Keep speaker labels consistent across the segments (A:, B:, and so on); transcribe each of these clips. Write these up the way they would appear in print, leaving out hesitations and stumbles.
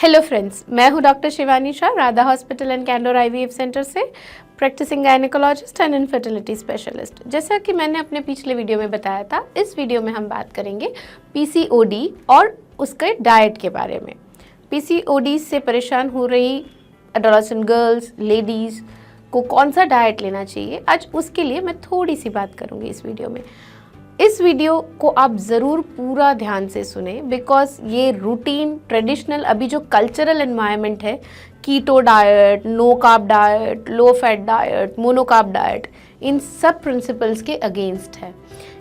A: Hello friends, मैं हूं doctor Shivani Shah, Radha hospital and Candor IVF centre से practising gynaecologist and infertility specialist. जैसा कि मैंने अपने पिछले वीडियो में बताया था, इस वीडियो में हम बात करेंगे पीसीओडी और उसके डाइट के बारे में। पीसीओडी से परेशान हो रही एडोलेसेंट गर्ल्स, लेडीज़ को कौन सा डाइट लेना चाहिए, आज उसके लिए मैं थोड़ी सी बात करूँगी इस वीडियो में। इस वीडियो को आप ज़रूर पूरा ध्यान से सुने, बिकॉज ये रूटीन ट्रेडिशनल अभी जो कल्चरल एनवायरनमेंट है, keto diet, no carb diet, low fat diet, mono carb diet, इन सब प्रिंसिपल्स के अगेंस्ट है।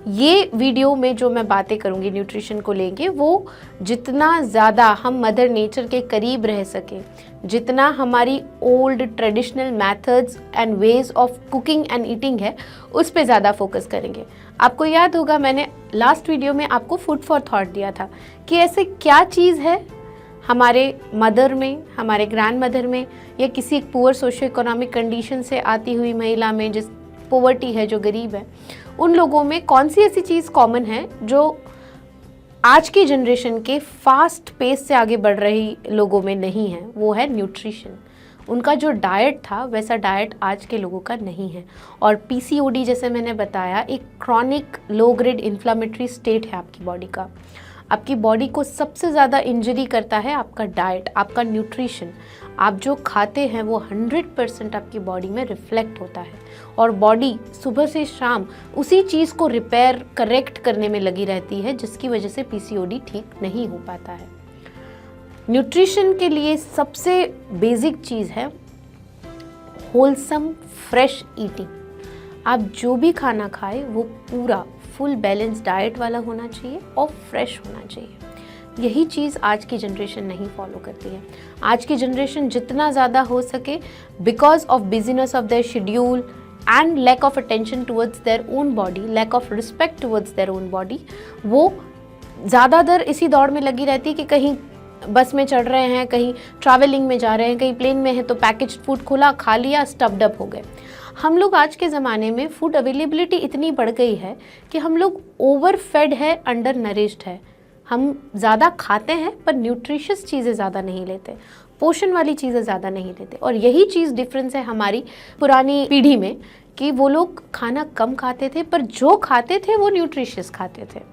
A: ये वीडियो में जो मैं बातें करूँगी न्यूट्रिशन को लेके, वो जितना ज़्यादा हम मदर नेचर के करीब रह सकें, जितना हमारी old traditional methods and ways of cooking and eating है, उस पे ज़्यादा फोकस करेंगे। आपको याद होगा मैंने लास्ट वीडियो में आपको फूड फॉर थॉट दिया था कि ऐसे क्या चीज़ है हमारे मदर में, हमारे ग्रैंड मदर में, या किसी एक पुअर सोशो इकोनॉमिक कंडीशन से आती हुई महिला में, जिस पॉवर्टी है, जो गरीब है, उन लोगों में कौन सी ऐसी चीज़ कॉमन है जो आज की जनरेशन के फास्ट पेस से आगे बढ़ रही लोगों में नहीं है। वो है न्यूट्रिशन। उनका जो डाइट था वैसा डाइट आज के लोगों का नहीं है। और पीसीओडी, जैसे मैंने बताया, एक chronic low grade inflammatory state है आपकी बॉडी का। आपकी बॉडी को सबसे ज़्यादा इंजरी करता है आपका डाइट, आपका न्यूट्रिशन। आप जो खाते हैं वो 100% आपकी बॉडी में रिफ्लेक्ट होता है, और बॉडी सुबह से शाम उसी चीज़ को रिपेयर, करेक्ट करने में लगी रहती है, जिसकी वजह से पीसीओडी ठीक नहीं हो पाता है। न्यूट्रिशन के लिए सबसे बेसिक चीज़ है होलसम फ्रेश ईटिंग। आप जो भी खाना खाएं वो पूरा फुल बैलेंस डाइट वाला होना चाहिए और फ्रेश होना चाहिए। यही चीज़ आज की जनरेशन नहीं फॉलो करती है। आज की जनरेशन जितना ज़्यादा हो सके, because of busyness of their schedule and lack of attention towards their own body, lack of respect towards their own body, वो ज़्यादातर इसी दौड़ में लगी रहती है कि कहीं बस में चढ़ रहे हैं, कहीं ट्रैवलिंग में जा रहे हैं, कहीं प्लेन में है तो पैकेज्ड फूड खोला, खा लिया, स्टफ्ड अप हो गए। हम लोग आज के ज़माने में फूड अवेलेबिलिटी इतनी बढ़ गई है कि हम लोग ओवर फेड है, अंडर नरिश्ड है। हम ज़्यादा खाते हैं पर न्यूट्रिशियस चीज़ें ज़्यादा नहीं लेते, पोषण वाली चीज़ें ज़्यादा नहीं लेते। और यही चीज़ डिफरेंस है हमारी पुरानी पीढ़ी में, कि वो लोग खाना कम खाते थे पर जो खाते थे वो न्यूट्रिशियस खाते थे।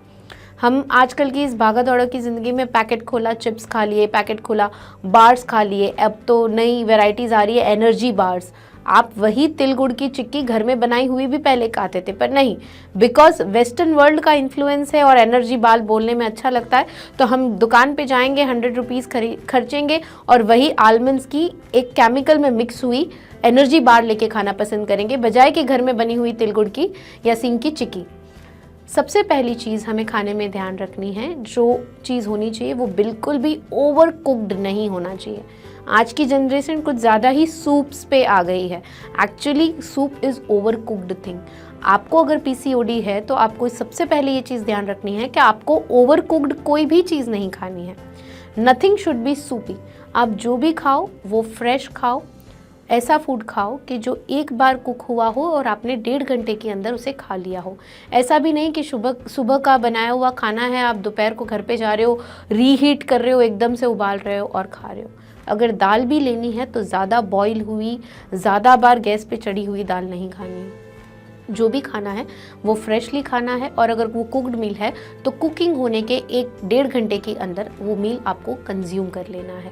A: हम आजकल की इस भागा दौड़ा की ज़िंदगी में पैकेट खोला, चिप्स खा लिए, पैकेट खोला, बार्स खा लिए। अब तो नई वैरायटीज़ आ रही है, एनर्जी बार्स। आप वही तिल गुड़ की चिक्की घर में बनाई हुई भी पहले खाते थे, पर नहीं, बिकॉज वेस्टर्न वर्ल्ड का इन्फ्लुएंस है और एनर्जी बार बोलने में अच्छा लगता है, तो हम दुकान पे जाएंगे, 100 रुपीज़ खर्चेंगे और वही आलमंड्स की एक केमिकल में मिक्स हुई एनर्जी बार लेके खाना पसंद करेंगे, बजाय कि घर में बनी हुई तिल गुड़ की या सींग की चिक्की। सबसे पहली चीज़ हमें खाने में ध्यान रखनी है, जो चीज़ होनी चाहिए वो बिल्कुल भी ओवर कुक्ड नहीं होना चाहिए। आज की जनरेशन कुछ ज़्यादा ही सूप्स पे आ गई है। Actually soup is over cooked thing. आपको अगर पीसीओडी है तो आपको सबसे पहले ये चीज़ ध्यान रखनी है कि आपको ओवर कुक्ड कोई भी चीज़ नहीं खानी है। नथिंग शुड बी सूपी। आप जो भी खाओ वो फ्रेश खाओ, ऐसा फूड खाओ कि जो एक बार कुक हुआ हो और आपने 1.5 घंटे के अंदर उसे खा लिया हो। ऐसा भी नहीं कि सुबह का बनाया हुआ खाना है, आप दोपहर को घर पे जा रहे हो, रीहीट कर रहे हो, एकदम से उबाल रहे हो और खा रहे हो। अगर दाल भी लेनी है तो ज़्यादा बॉईल हुई, ज़्यादा बार गैस पे चढ़ी हुई दाल नहीं खानी है। जो भी खाना है वो फ्रेशली खाना है, और अगर वो कुक्ड मील है तो कुकिंग होने के 1-1.5 घंटे के अंदर वो मील आपको कंज्यूम कर लेना है।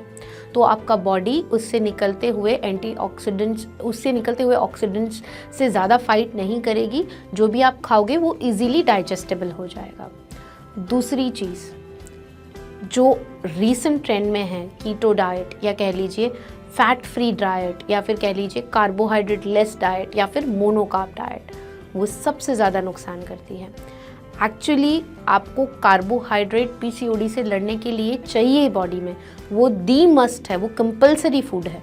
A: तो आपका बॉडी उससे निकलते हुए एंटीऑक्सीडेंट्स, उससे निकलते हुए ऑक्सीडेंट्स से ज़्यादा फाइट नहीं करेगी। जो भी आप खाओगे वो इजीली डाइजेस्टेबल हो जाएगा। दूसरी चीज़ जो रीसेंट ट्रेंड में है, कीटो डाइट, या कह लीजिए फैट फ्री डाइट, या फिर कह लीजिए कार्बोहाइड्रेट लेस डाइट, या फिर मोनोकार्ब डाइट, वो सबसे ज़्यादा नुकसान करती है। एक्चुअली आपको कार्बोहाइड्रेट पीसीओडी से लड़ने के लिए चाहिए बॉडी में, वो दी मस्ट है, वो कंपलसरी फूड है,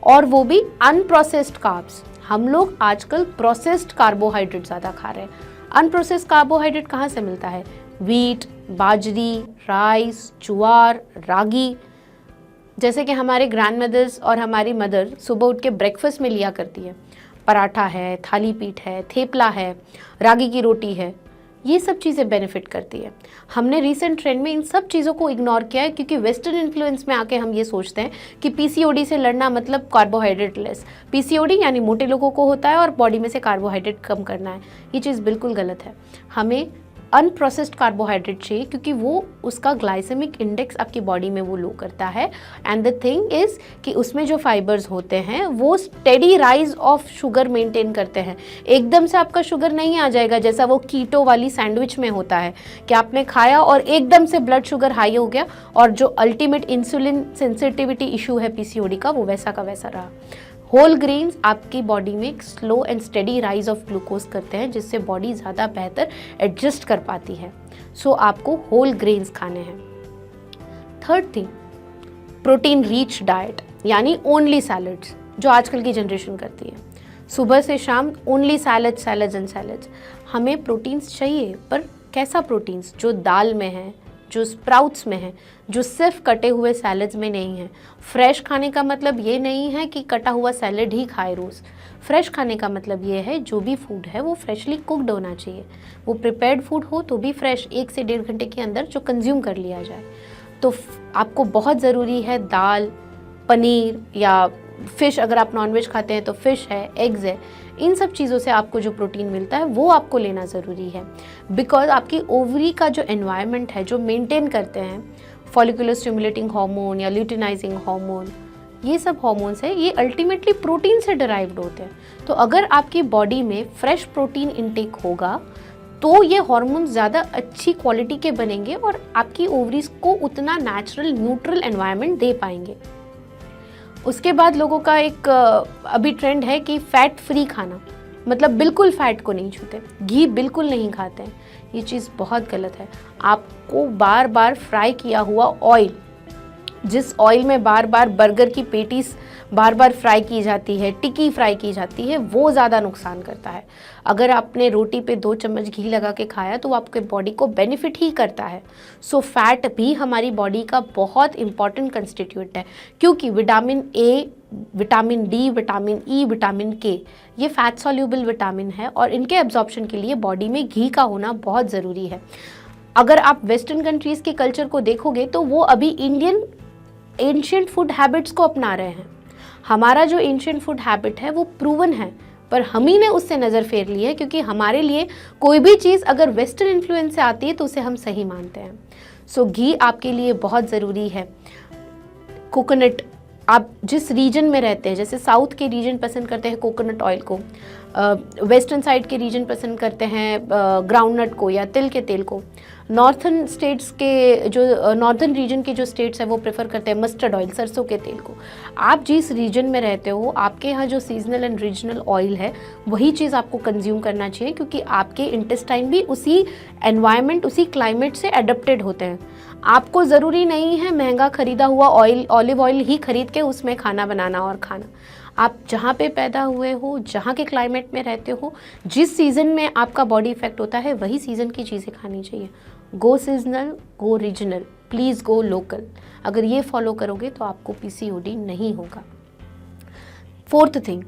A: और वो भी अनप्रोसेस्ड कार्ब्स। हम लोग आजकल प्रोसेस्ड कार्बोहाइड्रेट ज़्यादा खा रहे हैं। अनप्रोसेस्ड कार्बोहाइड्रेट कहाँ से मिलता है? व्हीट, बाजरी, राइस, ज्वार, रागी। जैसे कि हमारे ग्रैंड मदर्स और हमारी मदर सुबह उठ के ब्रेकफास्ट में लिया करती है, पराठा है, थाली पीठ है, थेपला है, रागी की रोटी है। ये सब चीज़ें बेनिफिट करती है। हमने रिसेंट ट्रेंड में इन सब चीज़ों को इग्नोर किया है क्योंकि वेस्टर्न इन्फ्लुएंस में आके हम ये सोचते हैं कि पीसीओडी से लड़ना मतलब कार्बोहाइड्रेट लेस। पीसीओडी यानी मोटे लोगों को होता है और बॉडी में से कार्बोहाइड्रेट कम करना है। ये चीज़ बिल्कुल गलत है। हमें अनप्रोसेस्ड कार्बोहाइड्रेट चाहिए क्योंकि वो उसका ग्लाइसेमिक इंडेक्स आपकी बॉडी में वो लो करता है। एंड द थिंग इज़ कि उसमें जो फाइबर्स होते हैं वो steady rise of sugar maintain करते हैं। एकदम से आपका शुगर नहीं आ जाएगा जैसा वो कीटो वाली सैंडविच में होता है कि आपने खाया और एकदम से ब्लड शुगर हाई हो गया और जो अल्टीमेट इंसुलिन सेंसिटिविटी इशू है पीसीओडी का वो वैसा का वैसा रहा। होल ग्रेन्स आपकी बॉडी में एक slow and steady rise of glucose करते हैं जिससे बॉडी ज़्यादा बेहतर एडजस्ट कर पाती है। सो आपको होल ग्रेन्स खाने हैं। Third thing, protein rich diet यानी ओनली सैलड्स, जो आजकल की जनरेशन करती है। सुबह से शाम ओनली सैलड्स एंड सैलड्स। हमें प्रोटीन्स चाहिए, पर कैसा प्रोटीन्स? जो दाल में है, जो स्प्राउट्स में है, जो सिर्फ कटे हुए सैलड्स में नहीं है। फ्रेश खाने का मतलब ये नहीं है कि कटा हुआ सैलड ही खाए रोज़। फ्रेश खाने का मतलब ये है जो भी फूड है वो फ्रेशली कुक्ड होना चाहिए। वो प्रिपेयर्ड फूड हो तो भी फ्रेश 1 से 1.5 घंटे के अंदर जो कंज्यूम कर लिया जाए। तो आपको बहुत ज़रूरी है दाल, पनीर या फ़िश, अगर आप नॉनवेज खाते हैं तो फ़िश है, एग्ज़ है। इन सब चीज़ों से आपको जो प्रोटीन मिलता है वो आपको लेना ज़रूरी है। बिकॉज आपकी ओवरी का जो एनवायरनमेंट है, जो मेंटेन करते हैं फॉलिकुलर स्टिमुलेटिंग हार्मोन या ल्यूटिनाइजिंग हार्मोन, ये सब हार्मोन्स है, ये अल्टीमेटली प्रोटीन से डिराइव्ड होते हैं। तो अगर आपकी बॉडी में फ्रेश प्रोटीन इनटेक होगा तो ये हार्मोन्स ज़्यादा अच्छी क्वालिटी के बनेंगे और आपकी ओवरीज को उतना नेचुरल न्यूट्रल एनवायरनमेंट दे पाएंगे। उसके बाद लोगों का एक अभी ट्रेंड है कि फैट फ्री खाना, मतलब बिल्कुल फैट को नहीं छूते, घी बिल्कुल नहीं खाते हैं। ये चीज़ बहुत गलत है। आपको बार बार फ्राई किया हुआ ऑयल, जिस ऑयल में बार बार बर्गर की पेटीज बार बार फ्राई की जाती है, टिक्की फ्राई की जाती है, वो ज़्यादा नुकसान करता है। अगर आपने रोटी पे 2 चम्मच घी लगा के खाया तो वो आपके बॉडी को बेनिफिट ही करता है। सो फैट भी हमारी बॉडी का बहुत इंपॉर्टेंट कंस्टिट्यूएंट है क्योंकि vitamin A, vitamin D, vitamin E, vitamin के, ये फैट सॉल्यूबल विटामिन है और इनके एब्जॉर्प्शन के लिए बॉडी में घी का होना बहुत ज़रूरी है। अगर आप वेस्टर्न कंट्रीज़ के कल्चर को देखोगे तो वो अभी इंडियन एंशिएंट फूड हैबिट्स को अपना रहे हैं। हमारा जो एंशिएंट फूड हैबिट है वो प्रूवन है, पर हम ही ने उससे नज़र फेर ली है क्योंकि हमारे लिए कोई भी चीज़ अगर वेस्टर्न इन्फ्लुएंस से आती है तो उसे हम सही मानते हैं। सो घी आपके लिए बहुत ज़रूरी है। कोकोनट, आप जिस रीजन में रहते हैं, जैसे साउथ के रीजन पसंद करते हैं कोकोनट ऑयल को, वेस्टर्न साइड के रीजन पसंद करते हैं ग्राउंडनट को या तिल के तेल को, नॉर्थन स्टेट्स के जो नॉर्थन रीजन के जो स्टेट्स हैं वो प्रेफर करते हैं मस्टर्ड ऑयल, सरसों के तेल को। आप जिस रीजन में रहते हो, आपके यहाँ जो सीजनल एंड रीजनल ऑयल है वही चीज़ आपको कंज्यूम करना चाहिए क्योंकि आपके इंटेस्टाइन भी उसी एनवायरनमेंट, उसी क्लाइमेट से एडप्टेड होते हैं। आपको ज़रूरी नहीं है महंगा खरीदा हुआ ऑयल, ऑलिव ऑयल ही खरीद के उसमें खाना बनाना और खाना। आप जहाँ पे पैदा हुए हो, जहाँ के क्लाइमेट में रहते हो, जिस सीज़न में आपका बॉडी इफेक्ट होता है वही सीज़न की चीज़ें खानी चाहिए। Go seasonal, go regional, please go local. अगर ये फॉलो करोगे तो आपको पीसीओडी नहीं होगा। Fourth thing,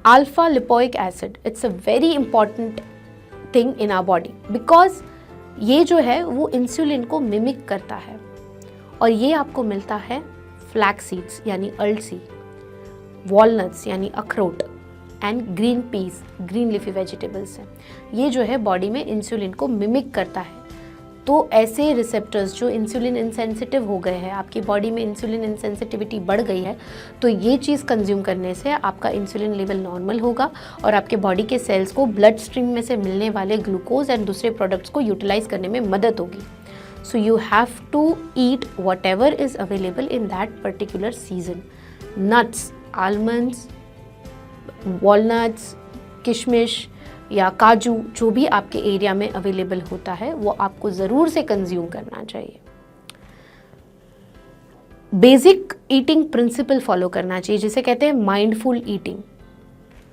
A: alpha lipoic acid. It's a very important thing in our body because ये जो है वो इंसुलिन को मिमिक करता है और ये आपको मिलता है फ्लैक्स सीड्स यानी अलसी, वॉलनट्स यानी अखरोट and green peas, green leafy vegetables हैं। ये जो है बॉडी में इंसुलिन को मिमिक करता है। तो ऐसे रिसेप्टर्स जो इंसुलिन इंसेंसिटिव हो गए हैं, आपकी बॉडी में इंसुलिन इंसेंसिटिविटी बढ़ गई है, तो ये चीज़ कंज्यूम करने से आपका इंसुलिन लेवल नॉर्मल होगा और आपके बॉडी के सेल्स को ब्लड स्ट्रीम में से मिलने वाले ग्लूकोज एंड दूसरे प्रोडक्ट्स को यूटिलाइज करने में मदद होगी। So you have to eat whatever is available in that particular season. Nuts, almonds, walnuts, किशमिश या काजू, जो भी आपके एरिया में अवेलेबल होता है वो आपको ज़रूर से कंज्यूम करना चाहिए। बेसिक ईटिंग प्रिंसिपल फॉलो करना चाहिए जिसे कहते हैं माइंडफुल ईटिंग।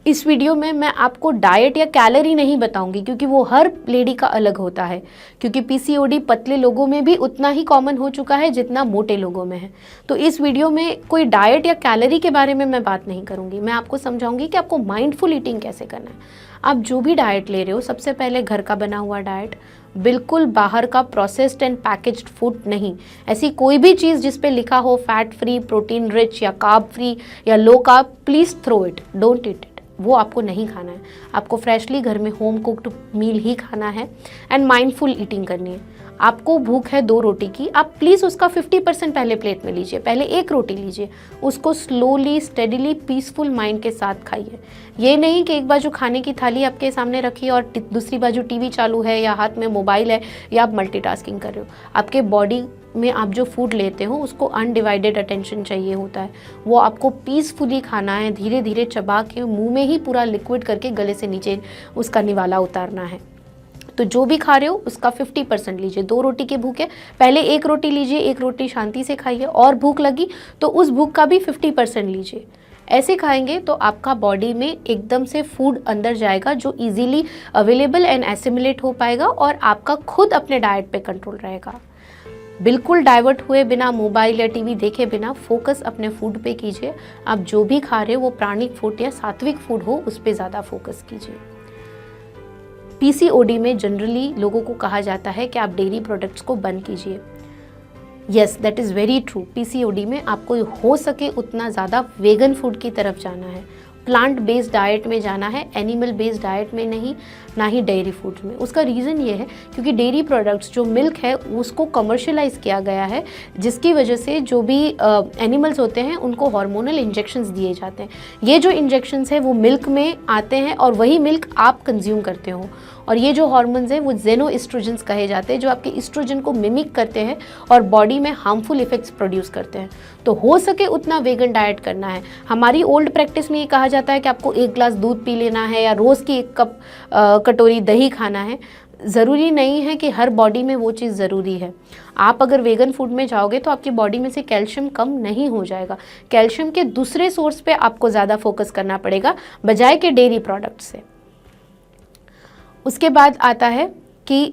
A: इस वीडियो में मैं आपको डाइट या कैलोरी नहीं बताऊंगी, क्योंकि वो हर लेडी का अलग होता है, क्योंकि पीसीओडी पतले लोगों में भी उतना ही कॉमन हो चुका है जितना मोटे लोगों में है। तो इस वीडियो में कोई डाइट या कैलोरी के बारे में मैं बात नहीं करूंगी, मैं आपको समझाऊंगी कि आपको माइंडफुल ईटिंग कैसे करना है। आप जो भी डाइट ले रहे हो, सबसे पहले घर का बना हुआ डाइट, बिल्कुल बाहर का प्रोसेस्ड एंड पैकेज्ड फूड नहीं। ऐसी कोई भी चीज़ जिस पे लिखा हो फैट फ्री, प्रोटीन रिच या कार्ब फ्री या low carb, please throw it, don't eat it. वो आपको नहीं खाना है। आपको फ्रेशली घर में होम कुक्ड मील ही खाना है एंड माइंडफुल ईटिंग करनी है। आपको भूख है 2 रोटी की, आप प्लीज़ उसका 50% पहले प्लेट में लीजिए। पहले 1 रोटी लीजिए, उसको स्लोली स्टेडिली पीसफुल माइंड के साथ खाइए। ये नहीं कि एक बाजू खाने की थाली आपके सामने रखी और दूसरी बाजू टीवी चालू है या हाथ में मोबाइल है या आप मल्टीटास्किंग कर रहे हो। आपके बॉडी में आप जो फूड लेते हो उसको अनडिवाइडेड अटेंशन चाहिए होता है। वो आपको पीसफुली खाना है, धीरे धीरे चबा के मुंह में ही पूरा लिक्विड करके गले से नीचे उसका निवाला उतारना है। तो जो भी खा रहे हो उसका 50% लीजिए। 2 रोटी की भूख है, पहले 1 रोटी लीजिए, 1 रोटी शांति से खाइए, और भूख लगी तो उस भूख का भी 50% लीजिए। ऐसे खाएंगे तो आपका बॉडी में एकदम से फूड अंदर जाएगा जो इजीली अवेलेबल एंड एसिमिलेट हो पाएगा और आपका खुद अपने डाइट पे कंट्रोल रहेगा। बिल्कुल डाइवर्ट हुए बिना, मोबाइल या टीवी देखे बिना फोकस अपने फूड पे कीजिए। आप जो भी खा रहे हो वो प्राणिक फूड या सात्विक फूड हो, उस पर ज़्यादा फोकस कीजिए। पीसीओडी में जनरली लोगों को कहा जाता है कि आप डेयरी प्रोडक्ट्स को बंद कीजिए। Yes, that is very true. PCOD में आपको हो सके उतना ज़्यादा वेगन फूड की तरफ जाना है, प्लांट बेस्ड डाइट में जाना है, एनिमल बेस्ड डाइट में नहीं, ना ही डेयरी फूड में। उसका रीज़न ये है क्योंकि डेयरी प्रोडक्ट्स जो मिल्क है उसको कमर्शियलाइज किया गया है, जिसकी वजह से जो भी एनिमल्स होते हैं उनको हार्मोनल इंजेक्शंस दिए जाते हैं। ये जो इंजेक्शंस हैं वो मिल्क में आते हैं और वही मिल्क आप कंज्यूम करते हो। और ये जो हार्मोन्स हैं वो जेनोएस्ट्रोजेंस कहे जाते हैं, जो आपके एस्ट्रोजन को मिमिक करते हैं और बॉडी में हार्मफुल इफेक्ट्स प्रोड्यूस करते हैं। तो हो सके उतना वेगन डाइट करना है। हमारी ओल्ड प्रैक्टिस में ये कहा जाता है कि आपको 1 ग्लास दूध पी लेना है या रोज़ की 1 कटोरी दही खाना है। ज़रूरी नहीं है कि हर बॉडी में वो चीज़ ज़रूरी है। आप अगर वेगन फूड में जाओगे तो आपकी बॉडी में से कैल्शियम कम नहीं हो जाएगा। कैल्शियम के दूसरे सोर्स पे आपको ज़्यादा फोकस करना पड़ेगा बजाय के डेयरी प्रोडक्ट से। उसके बाद आता है कि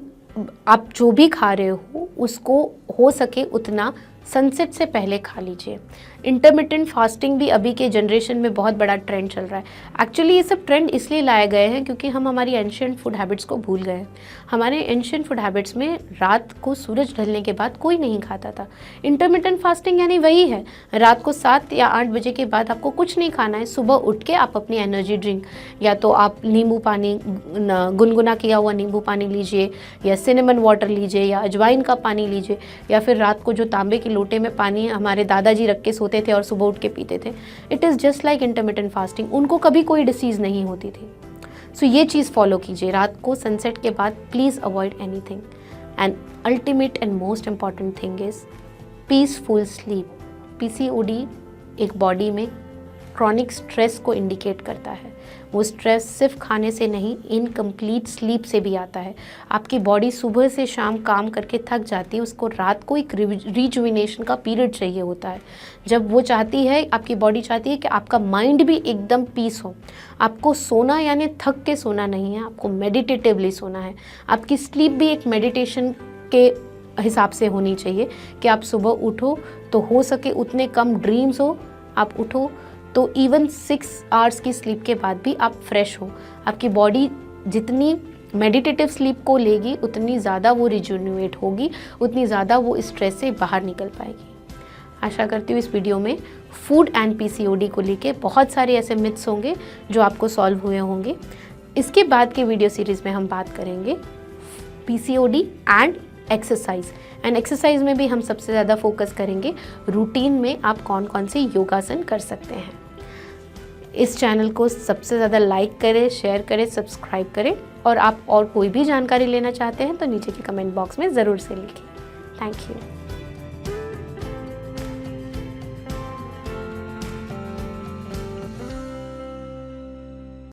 A: आप जो भी खा रहे हो उसको हो सके उतना सनसेट से पहले खा लीजिए। इंटरमिटेंट फास्टिंग भी अभी के जनरेशन में बहुत बड़ा ट्रेंड चल रहा है। एक्चुअली ये सब ट्रेंड इसलिए लाए गए हैं क्योंकि हम हमारी एंशिएंट फूड हैबिट्स को भूल गए हैं। हमारे एंशिएंट फूड हैबिट्स में रात को सूरज ढलने के बाद कोई नहीं खाता था। इंटरमिटेंट फास्टिंग यानी वही है, रात को 7 या 8 बजे के बाद आपको कुछ नहीं खाना है। सुबह उठ के आप अपनी एनर्जी ड्रिंक, या तो आप नींबू पानी, गुनगुना किया हुआ नींबू पानी लीजिए, या सिनेमन वाटर लीजिए, या अजवाइन का पानी लीजिए, या फिर रात को जो तांबे के लोटे में पानी हमारे दादाजी रख के सोते थे और सुबह उठ के पीते थे। It is just like intermittent fasting. उनको कभी कोई डिसीज़ नहीं होती थी। सो ये चीज़ फॉलो कीजिए। रात को सनसेट के बाद please avoid anything. And ultimate and most important thing is peaceful sleep. PCOD एक बॉडी में क्रॉनिक स्ट्रेस को इंडिकेट करता है। वो स्ट्रेस सिर्फ खाने से नहीं, इनकम्प्लीट स्लीप से भी आता है। आपकी बॉडी सुबह से शाम काम करके थक जाती है, उसको रात को एक रिजुविनेशन का पीरियड चाहिए होता है। जब वो चाहती है, आपकी बॉडी चाहती है कि आपका माइंड भी एकदम पीस हो। आपको सोना यानी थक के सोना नहीं है, आपको मेडिटेटिवली सोना है। आपकी स्लीप भी एक मेडिटेशन के हिसाब से होनी चाहिए कि आप सुबह उठो तो हो सके उतने कम ड्रीम्स हो, आप उठो तो इवन 6 आवर्स की स्लीप के बाद भी आप फ्रेश हो। आपकी बॉडी जितनी मेडिटेटिव स्लीप को लेगी उतनी ज़्यादा वो रिजुविनेट होगी, उतनी ज़्यादा वो स्ट्रेस से बाहर निकल पाएगी। आशा करती हूँ इस वीडियो में फूड एंड पीसीओडी को लेके बहुत सारे ऐसे मिथ्स होंगे जो आपको सॉल्व हुए होंगे। इसके बाद के वीडियो सीरीज़ में हम बात करेंगे PCOD and exercise. And exercise में भी हम सबसे ज़्यादा फोकस करेंगे रूटीन में आप कौन कौन से योगासन कर सकते हैं। इस चैनल को सबसे ज़्यादा लाइक करें, शेयर करें, सब्सक्राइब करें, और आप और कोई भी जानकारी लेना चाहते हैं तो नीचे के कमेंट बॉक्स में ज़रूर से लिखें। Thank you.